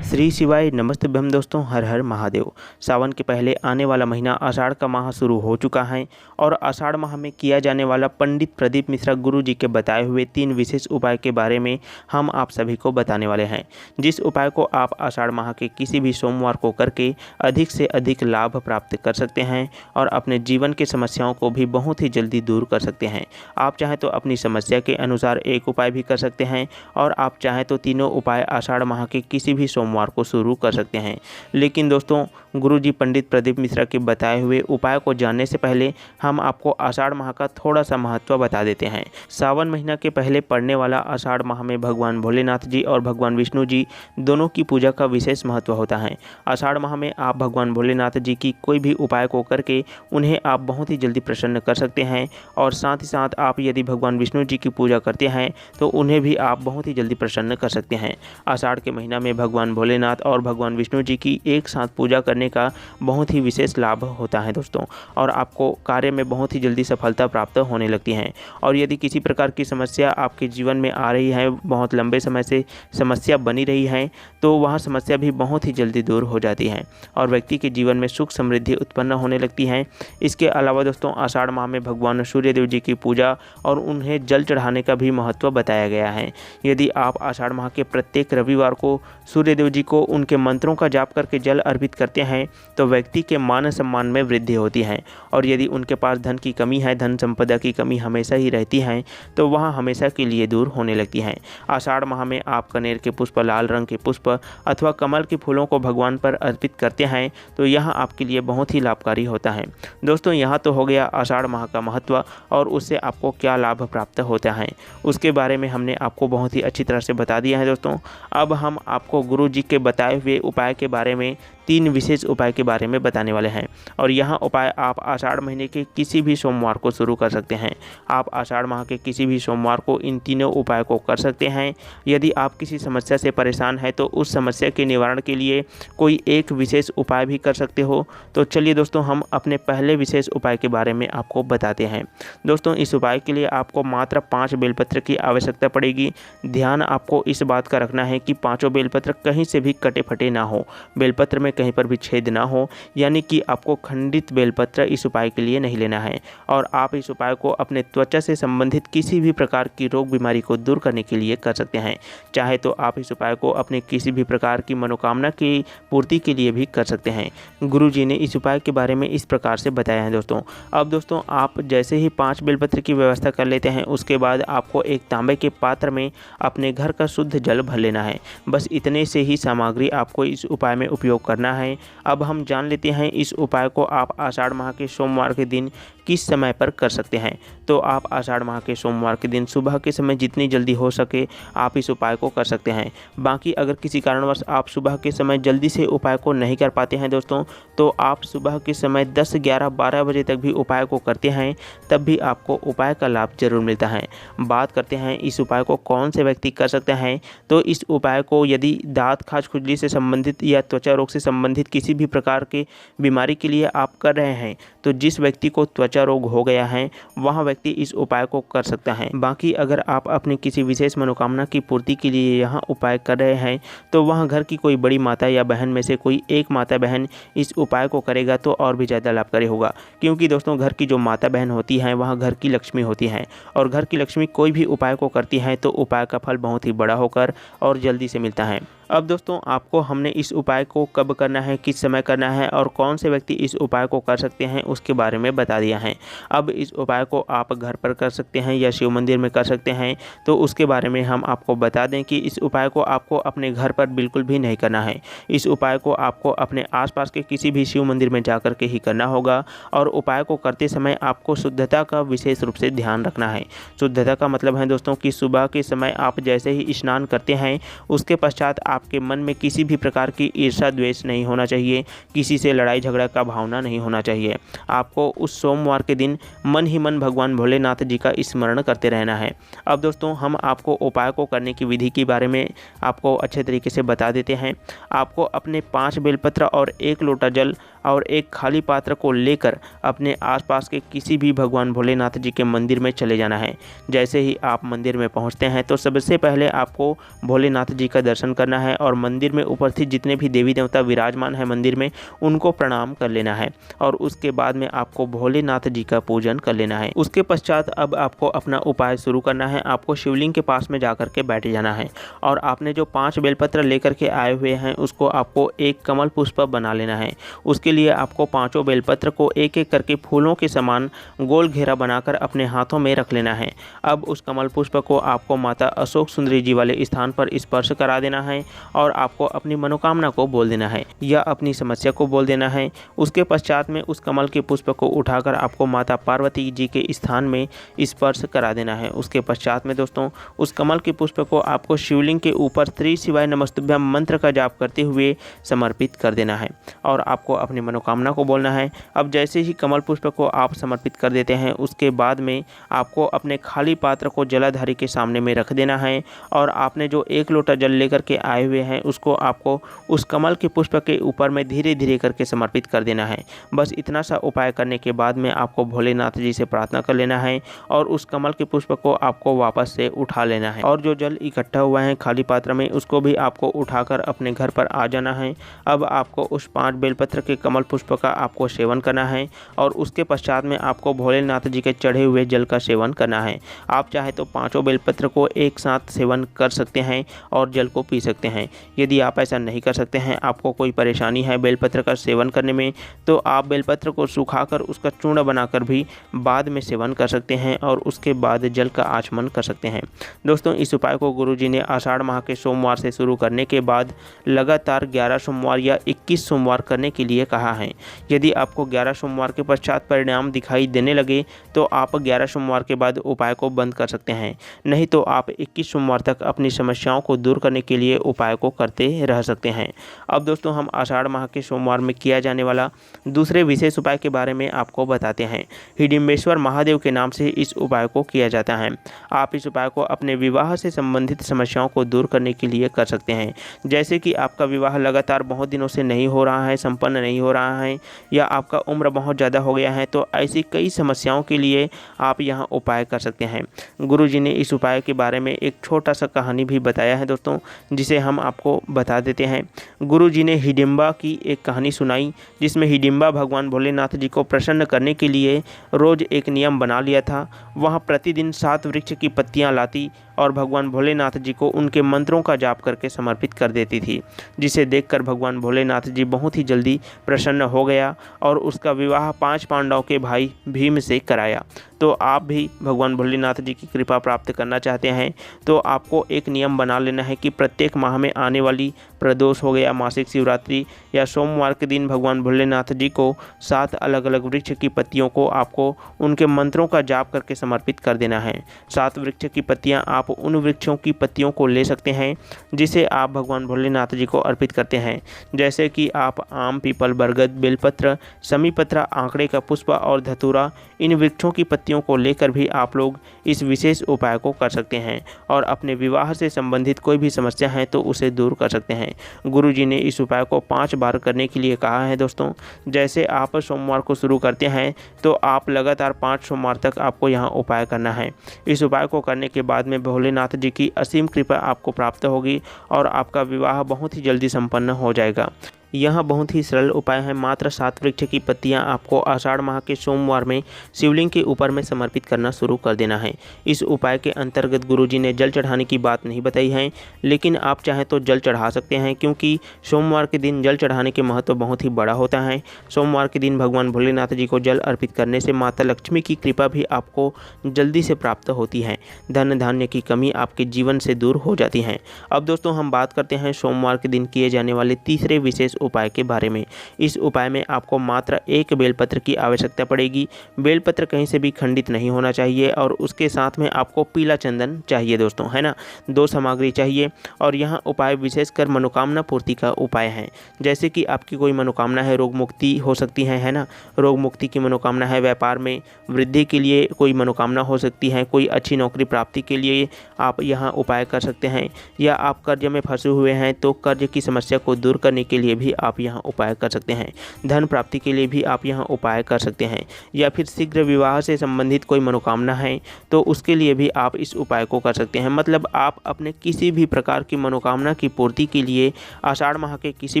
श्री शिवाय नमस्तभ्यम दोस्तों, हर हर महादेव। सावन के पहले आने वाला महीना आषाढ़ का माह शुरू हो चुका है और आषाढ़ माह में किया जाने वाला पंडित प्रदीप मिश्रा गुरु जी के बताए हुए 3 विशेष उपाय के बारे में हम आप सभी को बताने वाले हैं। जिस उपाय को आप आषाढ़ माह के किसी भी सोमवार को करके अधिक से अधिक लाभ प्राप्त कर सकते हैं और अपने जीवन की समस्याओं को भी बहुत ही जल्दी दूर कर सकते हैं। आप चाहें तो अपनी समस्या के अनुसार एक उपाय भी कर सकते हैं और आप चाहें तो तीनों उपाय आषाढ़ माह के किसी भी सोमवार को शुरू कर सकते हैं। लेकिन दोस्तों, गुरुजी पंडित प्रदीप मिश्रा के बताए हुए उपाय को जानने से पहले हम आपको आषाढ़ माह का थोड़ा सा महत्व बता देते हैं। सावन महीना के पहले पड़ने वाला आषाढ़ माह में भगवान भोलेनाथ जी और भगवान विष्णु जी दोनों की पूजा का विशेष महत्व होता है। आषाढ़ माह में आप भगवान भोलेनाथ जी की कोई भी उपाय को करके उन्हें आप बहुत ही जल्दी प्रसन्न कर सकते हैं और साथ ही साथ आप यदि भगवान विष्णु जी की पूजा करते हैं तो उन्हें भी आप बहुत ही जल्दी प्रसन्न कर सकते हैं। आषाढ़ के महीना में भगवान भोलेनाथ और भगवान विष्णु जी की एक साथ पूजा करने का बहुत ही विशेष लाभ होता है दोस्तों, और आपको कार्य में बहुत ही जल्दी सफलता प्राप्त होने लगती है। और यदि किसी प्रकार की समस्या आपके जीवन में आ रही है, बहुत लंबे समय से समस्या बनी रही है, तो वह समस्या भी बहुत ही जल्दी दूर हो जाती है और व्यक्ति के जीवन में सुख समृद्धि उत्पन्न होने लगती है। इसके अलावा दोस्तों, आषाढ़ माह में भगवान सूर्यदेव जी की पूजा और उन्हें जल चढ़ाने का भी महत्व बताया गया है। यदि आप आषाढ़ माह के प्रत्येक रविवार को सूर्यदेव जी को उनके मंत्रों का जाप करके जल अर्पित करते हैं तो व्यक्ति के मान सम्मान में वृद्धि होती है। और यदि उनके पास धन की कमी है, धन संपदा की कमी हमेशा ही रहती है, तो वह हमेशा के लिए दूर होने लगती है। आषाढ़ माह में आप कनेर के पुष्प, लाल रंग के पुष्प अथवा कमल के फूलों को भगवान पर अर्पित करते हैं तो यह आपके लिए बहुत ही लाभकारी होता है। दोस्तों, यहाँ तो हो गया आषाढ़ माह का महत्व और उससे आपको क्या लाभ प्राप्त होता है, उसके बारे में हमने आपको बहुत ही अच्छी तरह से बता दिया है। दोस्तों, अब हम आपको गुरु जी के बताए हुए उपाय के बारे में 3 विशेष उपाय के बारे में बताने वाले हैं और यह उपाय आप आषाढ़ महीने के किसी भी सोमवार को शुरू कर सकते हैं। आप आषाढ़ माह के किसी भी सोमवार को इन तीनों उपाय को कर सकते हैं। यदि आप किसी समस्या से परेशान हैं तो उस समस्या के निवारण के लिए कोई एक विशेष उपाय भी कर सकते हो। तो चलिए दोस्तों, हम अपने पहले विशेष उपाय के बारे में आपको बताते हैं। दोस्तों, इस उपाय के लिए आपको मात्र 5 बेलपत्र की आवश्यकता पड़ेगी। ध्यान आपको इस बात का रखना है कि 5 बेलपत्र कहीं से भी कटे फटे ना हो, बेलपत्र में कहीं पर भी छेद ना हो, यानी कि आपको खंडित बेलपत्र इस उपाय के लिए नहीं लेना है। और आप इस उपाय को अपने त्वचा से संबंधित किसी भी प्रकार की रोग बीमारी को दूर करने के लिए कर सकते हैं। चाहे तो आप इस उपाय को अपने किसी भी प्रकार की मनोकामना की पूर्ति के लिए भी कर सकते हैं। गुरु जी ने इस उपाय के बारे में इस प्रकार से बताया है दोस्तों। अब दोस्तों, आप जैसे ही 5 बेलपत्र की व्यवस्था कर लेते हैं, उसके बाद आपको एक तांबे के पात्र में अपने घर का शुद्ध जल भर लेना है। बस इतने से ही सामग्री आपको इस उपाय में उपयोग करना है। अब हम जान लेते हैं इस उपाय को आप आषाढ़ माह के सोमवार के दिन किस समय पर कर सकते हैं। तो आप आषाढ़ माह के सोमवार के दिन सुबह के समय जितनी जल्दी हो सके आप इस उपाय को कर सकते हैं। बाकी अगर किसी कारणवश आप सुबह के समय जल्दी से उपाय को नहीं कर पाते हैं दोस्तों, तो आप सुबह के समय 10, 11, 12 बजे तक भी उपाय को करते हैं, तब भी आपको उपाय का लाभ जरूर मिलता है। बात करते हैं इस उपाय को कौन से व्यक्ति कर सकते हैं। तो इस उपाय को यदि दांत, खाज, खुजली से संबंधित या त्वचा रोग से संबंधित किसी भी प्रकार की बीमारी के लिए आप कर रहे हैं, तो जिस व्यक्ति को त्वचा रोग हो गया है वह व्यक्ति इस उपाय को कर सकता है। बाकी अगर आप अपनी किसी विशेष मनोकामना की पूर्ति के लिए यह उपाय कर रहे हैं, तो वह घर की कोई बड़ी माता या बहन में से कोई एक माता बहन इस उपाय को करेगा तो और भी ज़्यादा लाभकारी होगा। क्योंकि दोस्तों, घर की जो माता बहन होती हैं वह घर की लक्ष्मी होती हैं और घर की लक्ष्मी कोई भी उपाय को करती हैं तो उपाय का फल बहुत ही बड़ा होकर और जल्दी से मिलता है। अब दोस्तों, आपको हमने इस उपाय को कब करना है, किस समय करना है और कौन से व्यक्ति इस उपाय को कर सकते हैं उसके बारे में बता दिया है। अब इस उपाय को आप घर पर कर सकते हैं या शिव मंदिर में कर सकते हैं, तो उसके बारे में हम आपको बता दें कि इस उपाय को आपको अपने घर पर बिल्कुल भी नहीं करना है। इस उपाय को आपको अपने आसपास के किसी भी शिव मंदिर में जाकर के ही करना होगा और उपाय को करते समय आपको शुद्धता का विशेष रूप से ध्यान रखना है। शुद्धता का मतलब है दोस्तों कि सुबह के समय आप जैसे ही स्नान करते हैं उसके पश्चात आपके मन में किसी भी प्रकार की ईर्ष्या द्वेष नहीं होना चाहिए, किसी से लड़ाई झगड़ा का भावना नहीं होना चाहिए। आपको उस सोमवार के दिन मन ही मन भगवान भोलेनाथ जी का स्मरण करते रहना है। अब दोस्तों, हम आपको उपाय को करने की विधि के बारे में आपको अच्छे तरीके से बता देते हैं। आपको अपने 5 बेलपत्र और 1 लोटा जल और एक खाली पात्र को लेकर अपने आसपास के किसी भी भगवान भोलेनाथ जी के मंदिर में चले जाना है। जैसे ही आप मंदिर में पहुंचते हैं तो सबसे पहले आपको भोलेनाथ जी का दर्शन करना है और मंदिर में उपस्थित जितने भी देवी देवता विराजमान हैं मंदिर में उनको प्रणाम कर लेना है और उसके बाद में आपको भोलेनाथ जी का पूजन कर लेना है। उसके पश्चात अब आपको अपना उपाय शुरू करना है। आपको शिवलिंग के पास में जाकर के बैठ जाना है और आपने जो 5 बेलपत्र लेकर के आए हुए हैं उसको आपको एक कमल पुष्प बना लेना है। उसके लिए आपको 5 बेलपत्र को एक एक करके फूलों के समान गोल घेरा बनाकर अपने हाथों में रख लेना है। अब उस कमल पुष्प को आपको माता अशोक सुंदरी जी वाले स्थान पर स्पर्श करा देना है और आपको अपनी मनोकामना को बोल देना है या अपनी समस्या को बोल देना है। उसके पश्चात में उस कमल के पुष्प को उठाकर आपको माता पार्वती जी के स्थान में स्पर्श करा देना है। उसके पश्चात में दोस्तों उस कमल के पुष्प को आपको शिवलिंग के ऊपर श्री शिवाय नमस्तुभ्यम मंत्र का जाप करते हुए समर्पित कर देना है और आपको अपनी मनोकामना को बोलना है। अब जैसे ही कमल पुष्प को आप समर्पित कर देते हैं उसके बाद में आपको अपने खाली पात्र को जलाधारी के सामने में रख देना है और आपने जो 1 लोटा जल लेकर के आए हुए हैं उसको आपको उस कमल के पुष्प के ऊपर में धीरे धीरे करके समर्पित कर देना है। बस इतना सा उपाय करने के बाद में आपको भोलेनाथ जी से प्रार्थना कर लेना है और उस कमल के पुष्प को आपको वापस से उठा लेना है और जो जल इकट्ठा हुआ है खाली पात्र में उसको भी आपको उठाकर अपने घर पर आ जाना है। अब आपको उस 5 बेलपत्र के कमल पुष्प का आपको सेवन करना है और उसके पश्चात में आपको भोलेनाथ जी के चढ़े हुए जल का सेवन करना है। आप चाहे तो 5 बेलपत्र को एक साथ सेवन कर सकते हैं और जल को पी सकते हैं। यदि आप ऐसा नहीं कर सकते हैं, आपको कोई परेशानी है बेलपत्र का सेवन करने में, तो आप बेलपत्र को सुखाकर उसका चूर्ण बनाकर भी बाद में सेवन कर सकते हैं और उसके बाद जल का आचमन कर सकते हैं। दोस्तों इस उपाय को गुरुजी ने आषाढ़ माह के सोमवार से शुरू करने के बाद लगातार 11 सोमवार या 21 सोमवार करने के लिए कहा है। यदि आपको 11 सोमवार के पश्चात परिणाम दिखाई देने लगे तो आप 11 सोमवार के बाद उपाय को बंद कर सकते हैं, नहीं तो आप 21 सोमवार तक अपनी समस्याओं को दूर करने के लिए उपाय को करते रह सकते हैं। अब दोस्तों हम आषाढ़ माह के सोमवार में किया जाने वाला दूसरे विशेष उपाय के बारे में आपको बताते हैं। हिडिंबेश्वर महादेव के नाम से इस उपाय को किया जाता है। आप इस उपाय को अपने विवाह से संबंधित समस्याओं को दूर करने के लिए कर सकते हैं। जैसे कि आपका विवाह लगातार बहुत दिनों से नहीं हो रहा है, संपन्न नहीं हो रहा है या आपका उम्र बहुत ज़्यादा हो गया है, तो ऐसी कई समस्याओं के लिए आप यहाँ उपाय कर सकते हैं। गुरुजी ने इस उपाय के बारे में एक छोटा सा कहानी भी बताया है दोस्तों, जिसे हम आपको बता देते हैं। गुरुजी ने हिडिंबा की एक कहानी सुनाई जिसमें हिडिंबा भगवान भोलेनाथ जी को प्रसन्न करने के लिए रोज़ एक नियम बना लिया था। वह प्रतिदिन 7 वृक्ष की पत्तियां लाती और भगवान भोलेनाथ जी को उनके मंत्रों का जाप करके समर्पित कर देती थी, जिसे देखकर भगवान भोलेनाथ जी बहुत ही जल्दी प्रसन्न हो गया और उसका विवाह 5 पांडवों के भाई भीम से कराया। तो आप भी भगवान भोलेनाथ जी की कृपा प्राप्त करना चाहते हैं तो आपको एक नियम बना लेना है कि प्रत्येक माह में आने वाली प्रदोष हो गया, मासिक शिवरात्रि या सोमवार के दिन भगवान भोलेनाथ जी को 7 अलग अलग वृक्ष की पत्तियों को आपको उनके मंत्रों का जाप करके समर्पित कर देना है। 7 वृक्ष की पत्तियां आप उन वृक्षों की पत्तियों को ले सकते हैं जिसे आप भगवान भोलेनाथ जी को अर्पित करते हैं, जैसे कि आप आम, पीपल, बरगद, बेलपत्र, समीपत्र, आंकड़े का पुष्प और धतूरा, इन वृक्षों की पत्तियों को लेकर भी आप लोग इस विशेष उपाय को कर सकते हैं और अपने विवाह से संबंधित कोई भी समस्या है तो उसे दूर कर सकते हैं। गुरुजी ने इस उपाय को 5 बार करने के लिए कहा है दोस्तों। जैसे आप सोमवार को शुरू करते हैं तो आप लगातार 5 सोमवार तक आपको यहाँ उपाय करना है। इस उपाय को करने के बाद में भोलेनाथ जी की असीम कृपा आपको प्राप्त होगी और आपका विवाह बहुत ही जल्दी संपन्न हो जाएगा। यह बहुत ही सरल उपाय है। मात्र 7 वृक्ष की पत्तियां आपको आषाढ़ माह के सोमवार में शिवलिंग के ऊपर में समर्पित करना शुरू कर देना है। इस उपाय के अंतर्गत गुरुजी ने जल चढ़ाने की बात नहीं बताई है, लेकिन आप चाहें तो जल चढ़ा सकते हैं, क्योंकि सोमवार के दिन जल चढ़ाने के महत्व बहुत ही बड़ा होता है। सोमवार के दिन भगवान भोलेनाथ जी को जल अर्पित करने से माता लक्ष्मी की कृपा भी आपको जल्दी से प्राप्त होती है। धन धान्य की कमी आपके जीवन से दूर हो जाती है। अब दोस्तों हम बात करते हैं सोमवार के दिन किए जाने वाले तीसरे विशेष उपाय के बारे में। इस उपाय में आपको मात्र 1 बेलपत्र की आवश्यकता पड़ेगी। बेलपत्र कहीं से भी खंडित नहीं होना चाहिए और उसके साथ में आपको पीला चंदन चाहिए दोस्तों, है ना। 2 सामग्री चाहिए और यहाँ उपाय विशेषकर मनोकामना पूर्ति का उपाय है। जैसे कि आपकी कोई मनोकामना है, रोग मुक्ति हो सकती है ना, रोग मुक्ति की मनोकामना है, व्यापार में वृद्धि के लिए कोई मनोकामना हो सकती है, कोई अच्छी नौकरी प्राप्ति के लिए आप यहाँ उपाय कर सकते हैं, या आप कर्ज में फंसे हुए हैं तो कर्ज की समस्या को दूर करने के लिए भी भी आप यहाँ उपाय कर सकते हैं। धन प्राप्ति के लिए भी आप यहाँ उपाय कर सकते हैं, या फिर शीघ्र विवाह से संबंधित कोई मनोकामना है तो उसके लिए भी आप इस उपाय को कर सकते हैं। मतलब आप अपने किसी भी प्रकार की मनोकामना की पूर्ति के लिए आषाढ़ माह के किसी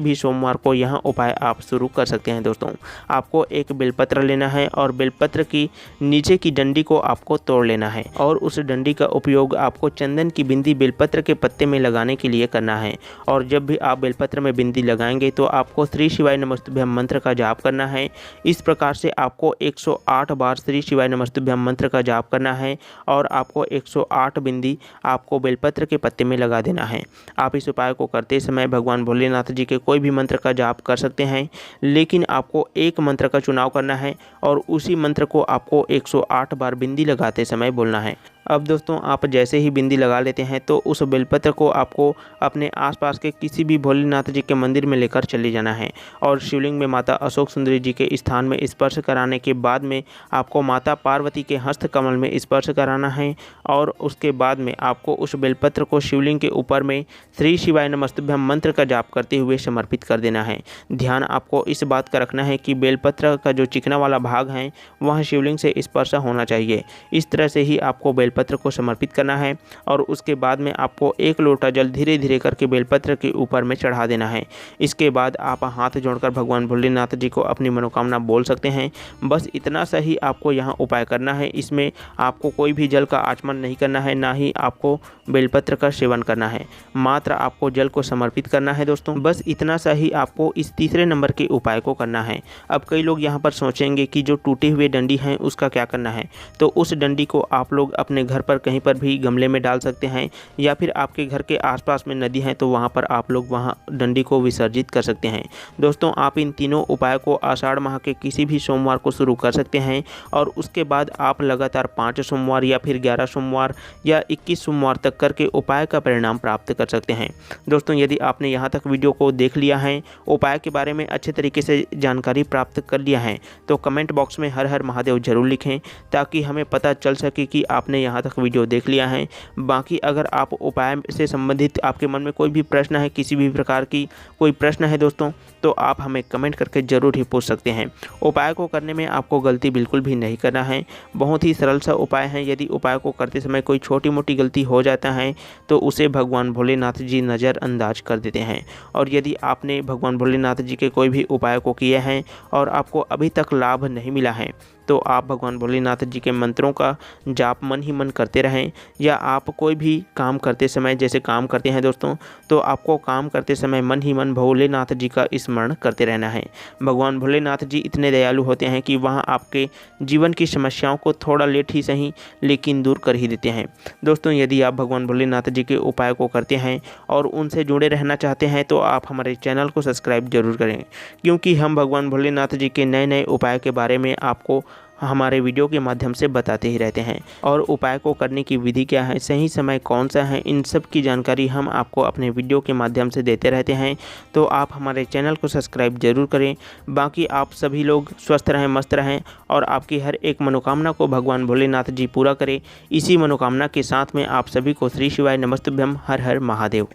भी सोमवार को यहाँ उपाय आप शुरू कर सकते हैं। दोस्तों, आपको एक बेलपत्र लेना है और बेलपत्र की नीचे की डंडी को आपको तोड़ लेना है और उस डंडी का उपयोग आपको चंदन की बिंदी बेलपत्र के पत्ते में लगाने के लिए करना है। और जब भी आप बेलपत्र में बिंदी लगाएंगे तो आपको श्री शिवाय नमस्तुभ्यम मंत्र का जाप करना है। इस प्रकार से आपको 108 बार श्री शिवाय नमस्तुभ्यम मंत्र का जाप करना है और आपको 108 बिंदी आपको बेलपत्र के पत्ते में लगा देना है। आप इस उपाय को करते समय भगवान भोलेनाथ जी के कोई भी मंत्र का जाप कर सकते हैं, लेकिन आपको एक मंत्र का चुनाव करना है और उसी मंत्र को आपको 108 बार बिंदी लगाते समय बोलना है। अब दोस्तों, आप जैसे ही बिंदी लगा लेते हैं तो उस बेलपत्र को आपको अपने आसपास के किसी भी भोलेनाथ जी के मंदिर में लेकर चले जाना है और शिवलिंग में माता अशोक सुंदरी जी के स्थान में स्पर्श कराने के बाद में आपको माता पार्वती के हस्त कमल में स्पर्श कराना है और उसके बाद में आपको उस बेलपत्र को शिवलिंग के ऊपर में श्री शिवाय नमस्तुभ्यम मंत्र का जाप करते हुए समर्पित कर देना है। ध्यान आपको इस बात का रखना है कि बेलपत्र का जो चिकना वाला भाग है वह शिवलिंग से स्पर्श होना चाहिए। इस तरह से ही आपको बेलपत्र को समर्पित करना है और उसके बाद में आपको एक लोटा जल धीरे धीरे करके बेलपत्र के ऊपर में चढ़ा देना है। इसके बाद आप हाथ जोड़कर भगवान भोलेनाथ जी को अपनी मनोकामना बोल सकते हैं। बस इतना सा ही आपको यहाँ उपाय करना है। इसमें आपको कोई भी जल का आचमन नहीं करना है, ना ही आपको बेलपत्र का सेवन करना है, मात्र आपको जल को समर्पित करना है। दोस्तों, बस इतना सा ही आपको इस तीसरे नंबर के उपाय को करना है। अब कई लोग यहाँ पर सोचेंगे कि जो टूटे हुए डंडी हैं उसका क्या करना है, तो उस डंडी को आप लोग अपने घर पर कहीं पर भी गमले में डाल सकते हैं, या फिर आपके घर के आसपास में नदी है तो वहाँ पर आप लोग वहाँ डंडी को विसर्जित कर सकते हैं। दोस्तों, आप इन तीनों उपाय को आषाढ़ माह के किसी भी सोमवार को शुरू कर सकते हैं और उसके बाद आप लगातार 5 सोमवार या फिर 11 सोमवार या 21 सोमवार तक करके उपाय का परिणाम प्राप्त कर सकते हैं। दोस्तों, यदि आपने यहाँ तक वीडियो को देख लिया है, उपाय के बारे में अच्छे तरीके से जानकारी प्राप्त कर लिया है, तो कमेंट बॉक्स में हर हर महादेव जरूर लिखें ताकि हमें पता चल सके कि आपने यहाँ तक वीडियो देख लिया है। बाकी अगर आप उपाय से संबंधित आपके मन में कोई भी प्रश्न है, किसी भी प्रकार की कोई प्रश्न है दोस्तों, तो आप हमें कमेंट करके ज़रूर ही पूछ सकते हैं। उपाय को करने में आपको गलती बिल्कुल भी नहीं करना है। बहुत ही सरल सा उपाय है। यदि उपाय को करते समय कोई छोटी मोटी गलती हो जाता है तो उसे भगवान भोलेनाथ जी नज़रअंदाज कर देते हैं। और यदि आपने भगवान भोलेनाथ जी के कोई भी उपाय को किए हैं और आपको अभी तक लाभ नहीं मिला है, तो आप भगवान भोलेनाथ जी के मंत्रों का जाप मन ही मन करते रहें, या आप कोई भी काम करते समय जैसे काम करते हैं दोस्तों, तो आपको काम करते समय मन ही मन भोलेनाथ जी का स्मरण करते रहना है। भगवान भोलेनाथ जी इतने दयालु होते हैं कि वहाँ आपके जीवन की समस्याओं को थोड़ा लेट ही सही लेकिन दूर कर ही देते हैं। दोस्तों, यदि आप भगवान भोलेनाथ जी के उपाय को करते हैं और उनसे जुड़े रहना चाहते हैं तो आप हमारे चैनल को सब्सक्राइब जरूर करें, क्योंकि हम भगवान भोलेनाथ जी के नए नए उपाय के बारे में आपको हमारे वीडियो के माध्यम से बताते ही रहते हैं। और उपाय को करने की विधि क्या है, सही समय कौन सा है, इन सब की जानकारी हम आपको अपने वीडियो के माध्यम से देते रहते हैं। तो आप हमारे चैनल को सब्सक्राइब जरूर करें। बाकी आप सभी लोग स्वस्थ रहें, मस्त रहें और आपकी हर एक मनोकामना को भगवान भोलेनाथ जी पूरा करें। इसी मनोकामना के साथ में आप सभी को श्री शिवाय नमस्तुभ्यम हर हर महादेव।